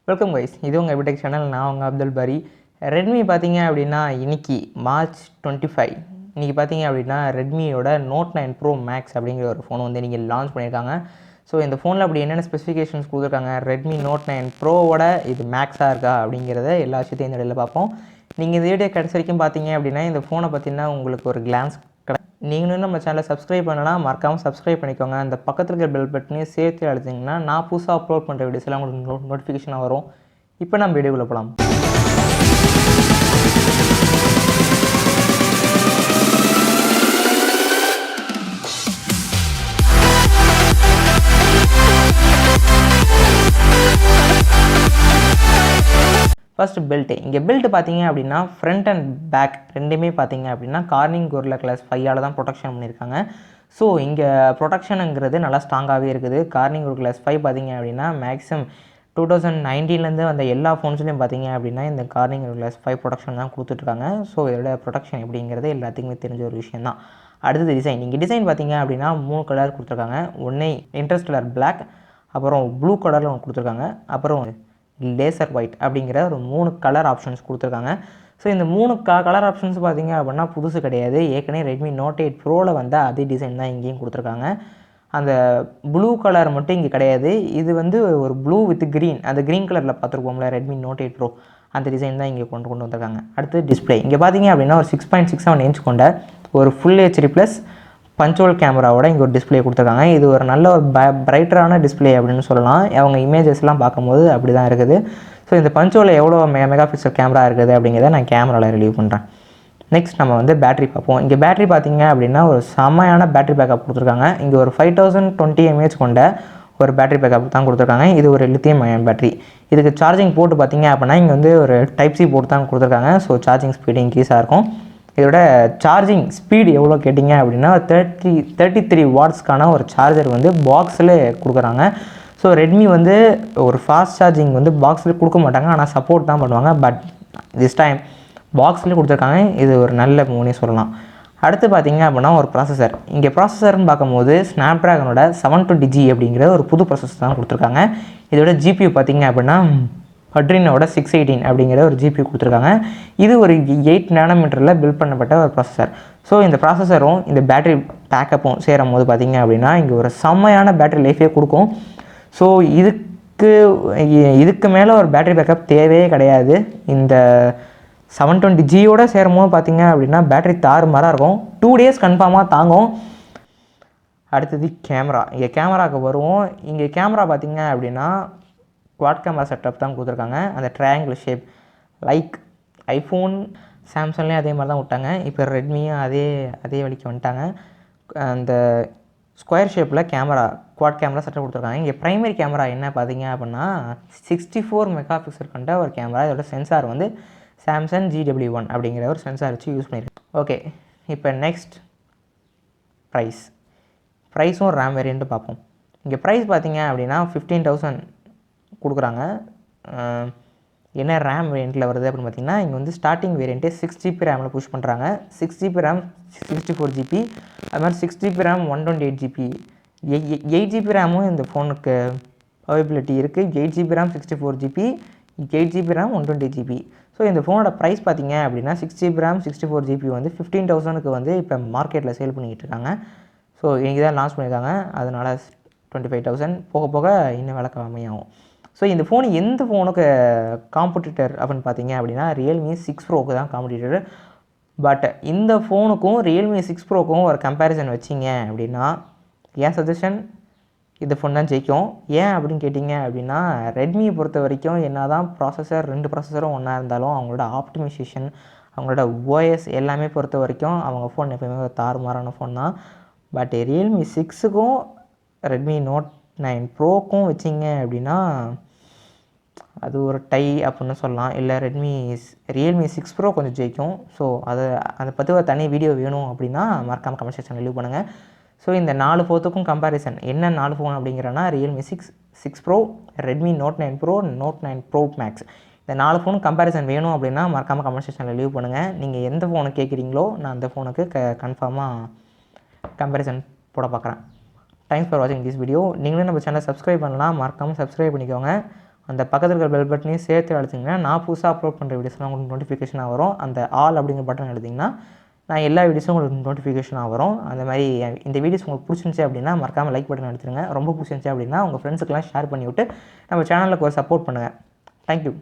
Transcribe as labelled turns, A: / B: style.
A: Welcome guys, இது உங்கள் எபிடெக் channel. நான் உங்கள் அப்துல் பாரி. ரெட்மி பார்த்தீங்க அப்படின்னா இன்றைக்கி மார்ச் 25 இன்றைக்கி பார்த்தீங்க அப்படின்னா ரெட்மியோட Note 9 Pro Max அப்படிங்கிற ஒரு ஃபோன் வந்து இன்றைக்கி லான்ச் பண்ணியிருக்காங்க. ஸோ இந்த ஃபோனில் அப்படி என்னென்ன ஸ்பெசிஃபிகேஷன்ஸ் கொடுத்துருக்காங்க, ரெட்மி Note 9 ப்ரோவோட இது மேக்ஸாக இருக்கா அப்படிங்கிறத எல்லா விஷயத்தையும் இந்த இடையில் பார்ப்போம். நீங்கள் இந்த வீடியோ கடைசி வரைக்கும் பார்த்தீங்க அப்படின்னா இந்த ஃபோனை பார்த்தீங்கன்னா உங்களுக்கு ஒரு கிளான்ஸ் நீங்களும் நம்ம சேனலை சப்ஸ்கிரைப் பண்ணலாம், மறக்காமல் சப்ஸ்கிரைப் பண்ணிக்கோங்க. அந்த பக்கத்தில் இருக்கிற பெல் பட்டனையும் சேர்த்து அழுத்திங்கன்னா நான் புதுசாக அப்லோட் பண்ணுற வீடியோஸ்லாம் உங்களுக்கு நோட்டிஃபிகேஷனாக வரும். இப்போ நம்ம வீடியோக்குள்ளே போகலாம். First belt. இங்கே பெல்ட் பார்த்தீங்க அப்படின்னா ஃப்ரண்ட் அண்ட் பேக் ரெண்டுமே பார்த்தீங்க அப்படின்னா கார்னிங் கொரில்லா கிளாஸ் 5 தான் ப்ரொடெக்ஷன் பண்ணியிருக்காங்க. ஸோ இங்கே ப்ரொடெக்ஷனுங்கிறது நல்லா ஸ்ட்ராங்காகவே இருக்குது. கார்னிங் கொரில்லா கிளாஸ் 5 பார்த்தீங்க அப்படின்னா மேக்ஸிமம் 2019 வந்த எல்லா ஃபோன்ஸ்லையும் பார்த்தீங்க அப்படின்னா இந்த கார்னிங் கொரில்லா கிளாஸ் 5 ப்ரொடெக்ஷன் தான் கொடுத்துட்ருக்காங்க. ஸோ இதோட ப்ரொடெக்ஷன் எப்படிங்கிறது எல்லாத்துக்குமே தெரிஞ்ச ஒரு விஷயம் தான். அடுத்தது டிசைன். இங்கே டிசைன் பார்த்தீங்க அப்படின்னா 3 கலர் கொடுத்துருக்காங்க. ஒன்று இன்ட்ரெஸ்ட் கலர் பிளாக், அப்புறம் ப்ளூ கலரில் ஒன்று கொடுத்துருக்காங்க, அப்புறம் லேசர் ஒயிட் அப்படிங்கிற ஒரு 3 கலர் ஆப்ஷன்ஸ் கொடுத்துருக்காங்க. ஸோ இந்த 3 கலர் ஆப்ஷன்ஸ் பார்த்திங்க அப்படின்னா புதுசு கிடையாது. ஏற்கனவே ரெட்மி Note 8 ப்ரோவில் வந்து அதே டிசைன் தான் இங்கேயும் கொடுத்துருக்காங்க. அந்த ப்ளூ கலர் மட்டும் இங்கே கிடையாது. இது வந்து ஒரு ப்ளூ வித் க்ரீன், அந்த க்ரீன் கலரில் பார்த்துருப்போம்ல ரெட்மி Note 8 ப்ரோ, அந்த டிசைன் தான் இங்கே கொண்டு வந்திருக்காங்க. அடுத்து டிஸ்பிளே. இங்கே பார்த்தீங்க அப்படின்னா ஒரு 6.67 இன்ச் கொண்ட ஒரு ஃபுல் ஹெச்டி ப்ளஸ் பஞ்சோல் கேமராவோட இங்கே ஒரு டிஸ்பிளே கொடுத்துருக்காங்க. இது ஒரு நல்ல ஒரு பிரைட்டரான டிஸ்பிளே அப்படின்னு சொல்லலாம். அவங்க இமேஜஸ்லாம் பார்க்கும்போது அப்படி தான் இருக்குது. ஸோ இந்த பஞ்சோலில் எவ்வளோ மெகா பிக்சல் கேமரா இருக்குது அப்படிங்கிறத நான் கேமராவில் ரிலீவ் பண்ணுறேன். நெக்ஸ்ட் நம்ம வந்து பேட்டரி பார்ப்போம். இங்கே பேட்டரி பார்த்தீங்க அப்படின்னா ஒரு செம்மையான பேட்டரி பேக்கப் கொடுத்துருக்காங்க. இங்கே ஒரு 5020 mAh கொண்ட ஒரு பேட்டரி பேக்கப் தான் கொடுத்துருக்காங்க. இது ஒரு லித்தியம் அயன் பேட்டரி. இதுக்கு சார்ஜிங் போட்டு பார்த்தீங்க அப்படின்னா இங்கே வந்து ஒரு டைப் சி போட்டு தான் கொடுத்துருக்காங்க. ஸோ சார்ஜிங் ஸ்பீடு இன்க்ரீஸாக இருக்கும். இதோட சார்ஜிங் ஸ்பீடு எவ்வளோ கேட்டிங்க அப்படின்னா 33 வாட்ஸ்க்கான ஒரு சார்ஜர் வந்து பாக்ஸில் கொடுக்குறாங்க. ஸோ ரெட்மி வந்து ஒரு ஃபாஸ்ட் சார்ஜிங் வந்து பாக்ஸில் கொடுக்க மாட்டாங்க, ஆனால் சப்போர்ட் தான் பண்ணுவாங்க. பட் திஸ் டைம் பாக்ஸில் கொடுத்துருக்காங்க. இது ஒரு நல்ல மூணே சொல்லலாம். அடுத்து பார்த்திங்க அப்படின்னா ஒரு ப்ராசஸர். இங்கே ப்ராசஸர்னு பார்க்கும்போது ஸ்னாப்ட்ராகனோட 720G அப்படிங்கிற ஒரு புது ப்ராசஸர் தான் கொடுத்துருக்காங்க. இதோட ஜிபியூ பார்த்திங்க அப்படின்னா அட்ரினோட 618 அப்படிங்கிற ஒரு ஜிபி கொடுத்துருக்காங்க. இது ஒரு 8 nm பில்ட் பண்ணப்பட்ட ஒரு ப்ராசஸர். ஸோ இந்த ப்ராசஸரும் இந்த பேட்டரி பேக்கப்பும் சேரும் போது பார்த்திங்க அப்படின்னா இங்கே ஒரு செம்மையான பேட்டரி லைஃபே கொடுக்கும். ஸோ இதுக்கு மேலே ஒரு பேட்டரி பேக்கப் தேவையே கிடையாது. இந்த 720Gயோட சேரும்போது பார்த்திங்க அப்படின்னா பேட்டரி தாறுமாறாக இருக்கும். 2 days கன்ஃபார்மாக தாங்கும். அடுத்தது கேமரா. இங்கே கேமராவுக்கு வருவோம். இங்கே கேமரா பார்த்திங்க அப்படின்னா குவாட் கேமரா செட்டப் தான் கொடுத்துருக்காங்க. அந்த ட்ரையாங்கிள் ஷேப் லைக் ஐஃபோன் சாம்சங்லேயும் அதே மாதிரி தான் விட்டாங்க. இப்போ ரெட்மியும் அதே வழிக்கு வந்துட்டாங்க. அந்த ஸ்கொயர் ஷேப்பில் கேமரா குவாட் கேமரா செட்டப் கொடுத்துருக்காங்க. இங்கே ப்ரைமரி கேமரா என்ன பார்த்தீங்க அப்படின்னா 64 மெகா பிக்சல் கொண்ட ஒரு கேமரா. இதோட சென்சார் வந்து சாம்சங் GW1 அப்படிங்கிற ஒரு சென்சார் வச்சு யூஸ் பண்ணியிருக்கேன். ஓகே, இப்போ நெக்ஸ்ட் ப்ரைஸும் ரேம் வேரியண்ட்டு பார்ப்போம். இங்கே ப்ரைஸ் பார்த்தீங்க அப்படின்னா 15,000 கொடுக்குறாங்க. என்ன ரேம் வேரியண்ட்டில் வருது அப்படின்னு பார்த்தீங்கன்னா இங்கே வந்து ஸ்டார்டிங் வேரியண்ட்டே 6GB ரேமில் புஷ் பண்ணுறாங்க. 6GB ரேம் 64GB, அது மாதிரி 6GB ரேம் 128GB, 8GB ரேமும் இந்த ஃபோனுக்கு அவைபிலிட்டி இருக்குது. 8GB RAM 64GB, 8GB RAM 128GB. So இந்த ஃபோனோட ப்ரைஸ் பார்த்தீங்க அப்படின்னா 6GB ரேம் 64GB வந்து 15,000க்கு வந்து இப்போ மார்க்கெட்டில் சேல் பண்ணிக்கிட்டு இருக்காங்க. ஸோ இன்றைக்கி தான் லான்ச் பண்ணியிருக்காங்க. அதனால் 25,000 போக போக இன்னும் விலை கம்மியாகும். ஸோ இந்த ஃபோன் எந்த ஃபோனுக்கு காம்படிட்டர் அப்படின்னு பார்த்தீங்க அப்படின்னா ரியல்மி 6 ப்ரோக்கு தான் காம்படிட்டர். பட் இந்த ஃபோனுக்கும் ரியல்மி 6 ப்ரோக்கும் ஒரு கம்பேரிசன் வச்சிங்க அப்படின்னா என் சஜஷன் இந்த ஃபோன் தான் ஜெயிக்கும். ஏன் அப்படின்னு கேட்டிங்க அப்படின்னா ரெட்மியை பொறுத்த வரைக்கும் என்ன தான் ப்ராசஸர் 2 ப்ராசஸரும் ஒன்றா இருந்தாலும் அவங்களோட ஆப்டிமைசேஷன், அவங்களோட ஓஎஸ் எல்லாமே பொறுத்த வரைக்கும் அவங்க ஃபோன் எப்போயுமே ஒரு தாறுமாறான ஃபோன் தான். பட் ரியல்மி 6க்கும் ரெட்மி Note 9 ப்ரோக்கும் வச்சிங்க அப்படின்னா அது ஒரு டை அப்படின்னு சொல்லலாம். இல்லை ரியல்மி 6 ப்ரோ கொஞ்சம் ஜெயிக்கும். ஸோ அதை பற்றி ஒரு தனி வீடியோ வேணும் அப்படின்னா மறக்காமல் கமெண்ட் செக்ஷன் லீவ் பண்ணுங்கள். ஸோ இந்த 4 ஃபோனுக்கும் கம்பேரிசன் என்ன 4 ஃபோன் அப்படிங்கிறனா Realme 6 pro, Redmi Note 9 pro, Note 9 pro max, இந்த 4 ஃபோன் கம்பேரிசன் வேணும் அப்படின்னா மறக்காமல் கமெண்ட் செக்ஷனில் லீவ் பண்ணுங்கள். நீங்கள் எந்த ஃபோனை கேட்குறீங்களோ நான் அந்த ஃபோனுக்கு கன்ஃபார்மாக கம்பேரிசன் போட பார்க்குறேன். தேங்க்ஸ் ஃபார் வாட்சிங் திஸ் வீடியோ. நீங்களும் நம்ம சேனலை சப்ஸ்கிரைப் பண்ணலாம், மறக்காமல் சப்ஸ்கிரைப் பண்ணிக்கோங்க. அந்த பக்கத்தில் இருக்கிற பெல் பட்டனையும் சேர்த்து அழுத்திங்கன்னா நான் புதுசாக அப்லோட் பண்ணுற வீடியோஸ்லாம் உங்களுக்கு நோட்டிஃபிகேஷனாக வரும். அந்த ஆல் அப்படிங்கிற பட்டன் அழுத்திங்கன்னா நான் எல்லா வீடியோஸும் உங்களுக்கு நோட்டிஃபிகேஷனாக வரும். அந்த மாதிரி இந்த வீடியோஸ் உங்களுக்கு பிடிச்சிருந்துச்சி அப்படின்னா மறக்காமல் லைக் பட்டன் அழுத்திடுங்க. ரொம்ப பிடிச்சிருந்துச்சி அப்படின்னா உங்கள் ஃப்ரெண்ட்ஸுக்கெல்லாம் ஷேர் பண்ணிவிட்டு நம்ம சேனலுக்கு ஒரு சப்போர்ட் பண்ணுங்கள். தேங்க்யூ.